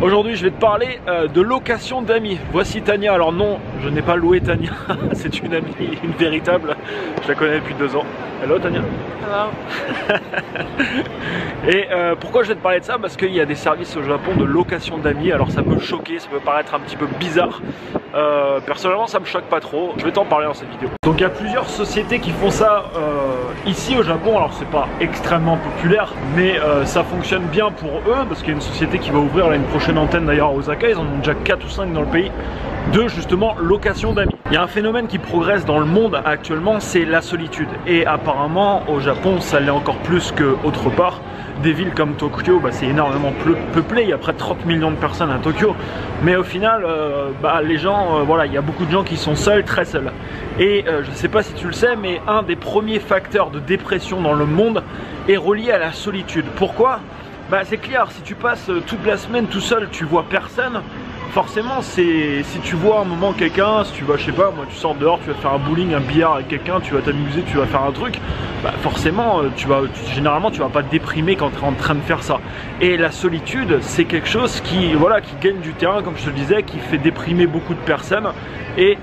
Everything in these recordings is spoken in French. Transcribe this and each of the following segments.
Aujourd'hui, je vais te parler de location d'amis. Voici Tania. Alors non, je n'ai pas loué Tania. C'est une amie, une véritable. Je la connais depuis 2 ans. Hello Tania. Hello. Et pourquoi je vais te parler de ça? Parce qu'il y a des services au Japon de location d'amis. Alors ça peut choquer, ça peut paraître un petit peu bizarre. Personnellement, ça me choque pas trop. Je vais t'en parler dans cette vidéo. Donc il y a plusieurs sociétés qui font ça ici au Japon. Alors c'est pas extrêmement populaire, mais ça fonctionne bien pour eux parce qu'il y a une société qui va ouvrir là, une prochaine antenne d'ailleurs à Osaka. Ils en ont déjà 4 ou 5 dans le pays de justement location d'amis. Il y a un phénomène qui progresse dans le monde actuellement, c'est la solitude. Et apparemment au Japon, ça l'est encore plus qu'autre part. Des villes comme Tokyo, c'est énormément peuplé, il y a près de 30 millions de personnes à Tokyo. Mais au final, les gens, voilà, il y a beaucoup de gens qui sont seuls, très seuls. Et je ne sais pas si tu le sais, mais un des premiers facteurs de dépression dans le monde est relié à la solitude. Pourquoi? C'est clair, si tu passes toute la semaine tout seul, tu vois personne. Forcément, si tu vois un moment quelqu'un, si tu vas, je sais pas, moi, tu sors dehors, tu vas faire un bowling, un billard avec quelqu'un, tu vas t'amuser, tu vas faire un truc, forcément, généralement, tu vas pas te déprimer quand tu es en train de faire ça. Et la solitude, c'est quelque chose qui gagne du terrain, comme je te le disais, qui fait déprimer beaucoup de personnes. Et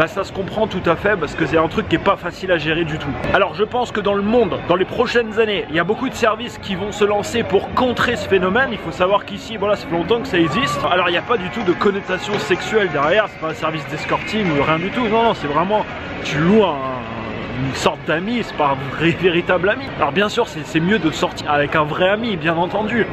ça se comprend tout à fait parce que c'est un truc qui est pas facile à gérer du tout. Alors, je pense que dans le monde, dans les prochaines années, il y a beaucoup de services qui vont se lancer pour contrer ce phénomène. Il faut savoir qu'ici, voilà, ça fait longtemps que ça existe. Alors, il n'y a pas du tout de connotation sexuelle derrière, c'est pas un service d'escorting ou rien du tout, non, c'est vraiment, tu loues une sorte d'ami, c'est pas un véritable ami. Alors bien sûr, c'est mieux de sortir avec un vrai ami, bien entendu.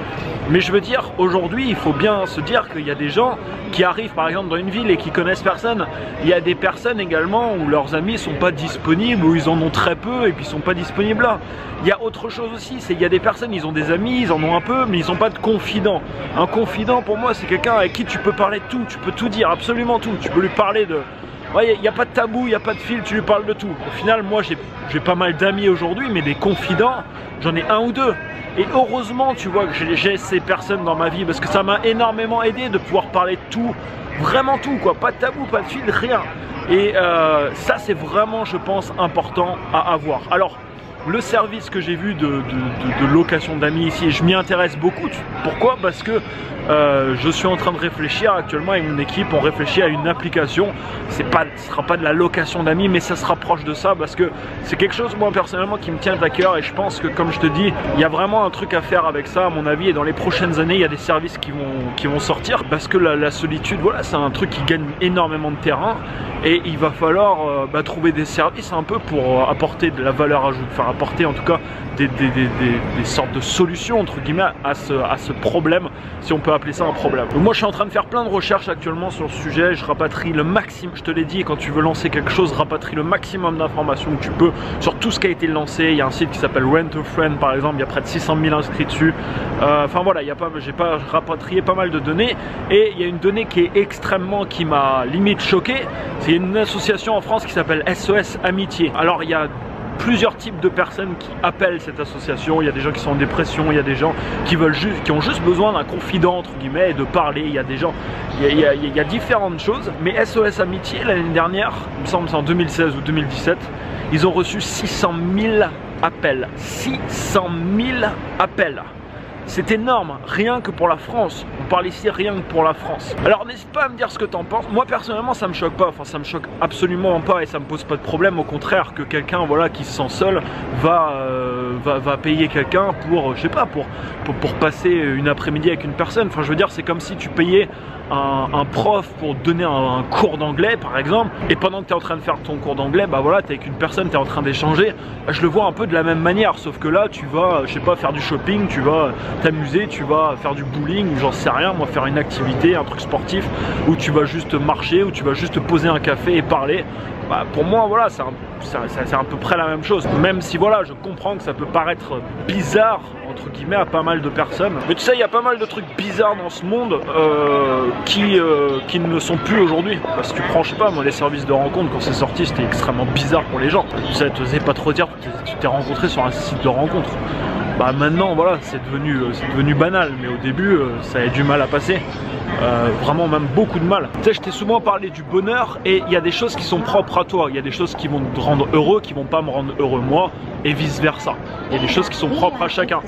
Mais je veux dire, aujourd'hui, il faut bien se dire qu'il y a des gens qui arrivent par exemple dans une ville et qui connaissent personne. Il y a des personnes également où leurs amis sont pas disponibles, où ils en ont très peu et puis ils sont pas disponibles là. Il y a autre chose aussi, c'est qu'il y a des personnes, ils ont des amis, ils en ont un peu, mais ils n'ont pas de confident. Un confident pour moi, c'est quelqu'un avec qui tu peux parler de tout, tu peux tout dire, absolument tout. Tu peux lui parler de... Il n'y a pas de tabou, il n'y a pas de fil, tu lui parles de tout. Au final, moi j'ai pas mal d'amis aujourd'hui, mais des confidents, j'en ai 1 ou 2. Et heureusement, tu vois, que j'ai ces personnes dans ma vie, parce que ça m'a énormément aidé de pouvoir parler de tout, vraiment tout, quoi. Pas de tabou, pas de fil, rien. Et ça, c'est vraiment, je pense, important à avoir. Alors, le service que j'ai vu de location d'amis ici, je m'y intéresse beaucoup. Pourquoi? Parce que je suis en train de réfléchir actuellement avec mon équipe, on réfléchit à une application. Ce sera pas de la location d'amis, mais ça se rapproche de ça parce que c'est quelque chose, moi personnellement, qui me tient à cœur. Et je pense que, comme je te dis, il y a vraiment un truc à faire avec ça à mon avis. Et dans les prochaines années, il y a des services qui vont sortir parce que la solitude, voilà, c'est un truc qui gagne énormément de terrain. Et il va falloir trouver des services un peu pour apporter de la valeur ajoutée, enfin apporter en tout cas des sortes de solutions entre guillemets à ce problème, si on peut appeler ça un problème. Donc moi je suis en train de faire plein de recherches actuellement sur le sujet, je rapatrie le maximum, je te l'ai dit, quand tu veux lancer quelque chose, rapatrie le maximum d'informations que tu peux sur tout ce qui a été lancé. Il y a un site qui s'appelle Rent a Friend par exemple, il y a près de 600 000 inscrits dessus. Enfin voilà, j'ai pas rapatrié pas mal de données et il y a une donnée qui m'a limite choqué. C'est une association en France qui s'appelle SOS Amitié. Alors il y a plusieurs types de personnes qui appellent cette association. Il y a des gens qui sont en dépression, il y a des gens qui ont juste besoin d'un confident entre guillemets et de parler. Il y a des gens, il y a différentes choses. Mais SOS Amitié l'année dernière, il me semble c'est en 2016 ou 2017, ils ont reçu 600 000 appels. 600 000 appels. C'est énorme, rien que pour la France. On parle ici rien que pour la France. Alors n'hésite pas à me dire ce que t'en penses. Moi personnellement ça me choque pas, enfin ça me choque absolument pas et ça me pose pas de problème. Au contraire, que quelqu'un voilà, qui se sent seul va payer quelqu'un pour, je sais pas, pour passer une après-midi avec une personne. Enfin je veux dire, c'est comme si tu payais un prof pour donner un cours d'anglais par exemple, et pendant que tu es en train de faire ton cours d'anglais, voilà, tu es avec une personne, tu es en train d'échanger. Je le vois un peu de la même manière, sauf que là tu vas, je sais pas, faire du shopping, tu vas t'amuser, tu vas faire du bowling ou j'en sais rien, moi, faire une activité, un truc sportif où tu vas juste marcher, où tu vas juste poser un café et parler. Pour moi voilà, c'est à peu près la même chose, même si voilà, je comprends que ça peut paraître bizarre entre guillemets à pas mal de personnes, mais tu sais, il y a pas mal de trucs bizarres dans ce monde qui ne le sont plus aujourd'hui. Parce que tu prends, je sais pas moi, les services de rencontre, quand c'est sorti, c'était extrêmement bizarre pour les gens. Ça te faisait pas trop dire que tu t'es rencontré sur un site de rencontre. Maintenant voilà, c'est devenu banal, mais au début ça a du mal à passer. vraiment même beaucoup de mal. Tu sais, je t'ai souvent parlé du bonheur et il y a des choses qui sont propres à toi. Il y a des choses qui vont te rendre heureux, qui vont pas me rendre heureux moi et vice versa. Il y a des choses qui sont propres à chacun.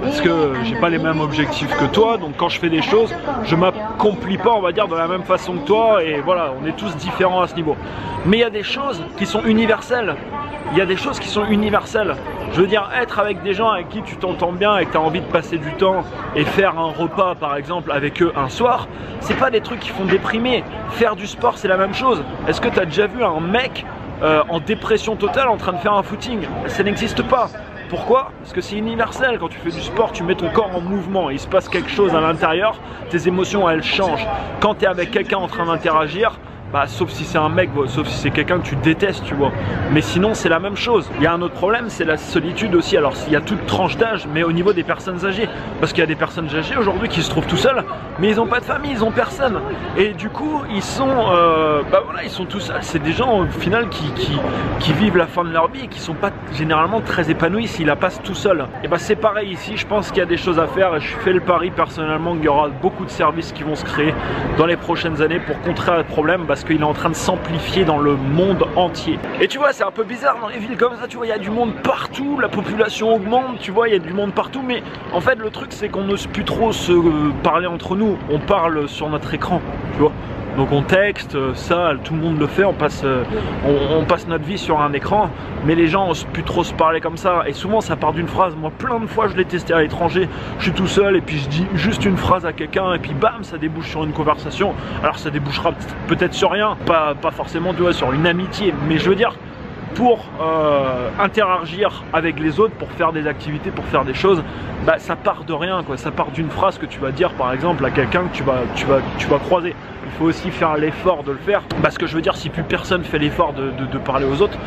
Parce que j'ai pas les mêmes objectifs que toi, donc quand je fais des choses, je m'accomplis pas, on va dire, de la même façon que toi, et voilà, on est tous différents à ce niveau. Mais il y a des choses qui sont universelles. Il y a des choses qui sont universelles. Je veux dire, être avec des gens avec qui tu t'entends bien et que tu as envie de passer du temps et faire un repas par exemple avec eux un soir, c'est pas des trucs qui font déprimer. Faire du sport, c'est la même chose. Est-ce que tu as déjà vu un mec en dépression totale en train de faire un footing? Ça n'existe pas. Pourquoi? Parce que c'est universel. Quand tu fais du sport, tu mets ton corps en mouvement. Il se passe quelque chose à l'intérieur, tes émotions elles changent. Quand tu es avec quelqu'un en train d'interagir, bah, sauf si c'est un mec, sauf si c'est quelqu'un que tu détestes, tu vois. Mais sinon, c'est la même chose. Il y a un autre problème, c'est la solitude aussi. Alors, il y a toute tranche d'âge, mais au niveau des personnes âgées. Parce qu'il y a des personnes âgées aujourd'hui qui se trouvent tout seuls, mais ils n'ont pas de famille, ils n'ont personne. Et du coup, ils sont, bah voilà, ils sont tout seuls. C'est des gens, au final, qui vivent la fin de leur vie et qui sont pas généralement très épanouis s'ils la passent tout seuls. Et bah, c'est pareil ici. Je pense qu'il y a des choses à faire et je fais le pari personnellement qu'il y aura beaucoup de services qui vont se créer dans les prochaines années pour contrer le problème. Parce qu'il est en train de s'amplifier dans le monde entier. Et tu vois, c'est un peu bizarre dans les villes comme ça, tu vois, il y a du monde partout, la population augmente, tu vois, il y a du monde partout, mais en fait le truc c'est qu'on n'ose plus trop se parler entre nous, on parle sur notre écran, tu vois. Donc on texte, ça, tout le monde le fait, on passe notre vie sur un écran, mais les gens n'osent plus trop se parler comme ça, et souvent ça part d'une phrase. Moi plein de fois je l'ai testé à l'étranger, je suis tout seul et puis je dis juste une phrase à quelqu'un et puis bam, ça débouche sur une conversation. Alors ça débouchera peut-être sur rien, pas forcément tu vois, sur une amitié, mais je veux dire pour interagir avec les autres, pour faire des activités, pour faire des choses, bah, ça part de rien quoi. Ça part d'une phrase que tu vas dire par exemple à quelqu'un que tu vas croiser. Il faut aussi faire l'effort de le faire, parce que je veux dire, si plus personne fait l'effort de parler aux autres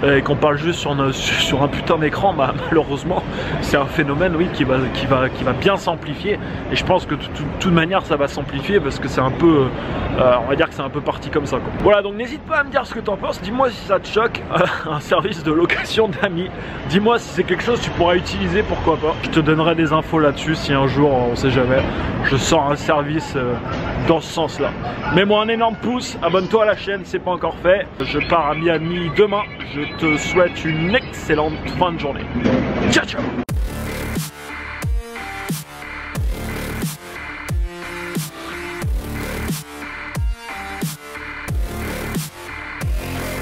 et qu'on parle juste sur un putain d'écran, bah, malheureusement c'est un phénomène oui, qui va bien s'amplifier, et je pense que de toute manière ça va s'amplifier parce que c'est un peu on va dire que c'est un peu parti comme ça quoi. Voilà, donc n'hésite pas à me dire ce que t'en penses, dis-moi si ça te choque un service de location d'amis, dis-moi si c'est quelque chose que tu pourras utiliser, pourquoi pas. Je te donnerai des infos là-dessus si un jour, on sait jamais, je sors un service dans ce sens là. Mets-moi un énorme pouce, abonne-toi à la chaîne, c'est pas encore fait. Je pars à Miami demain, je te souhaite une excellente fin de journée. Ciao ciao.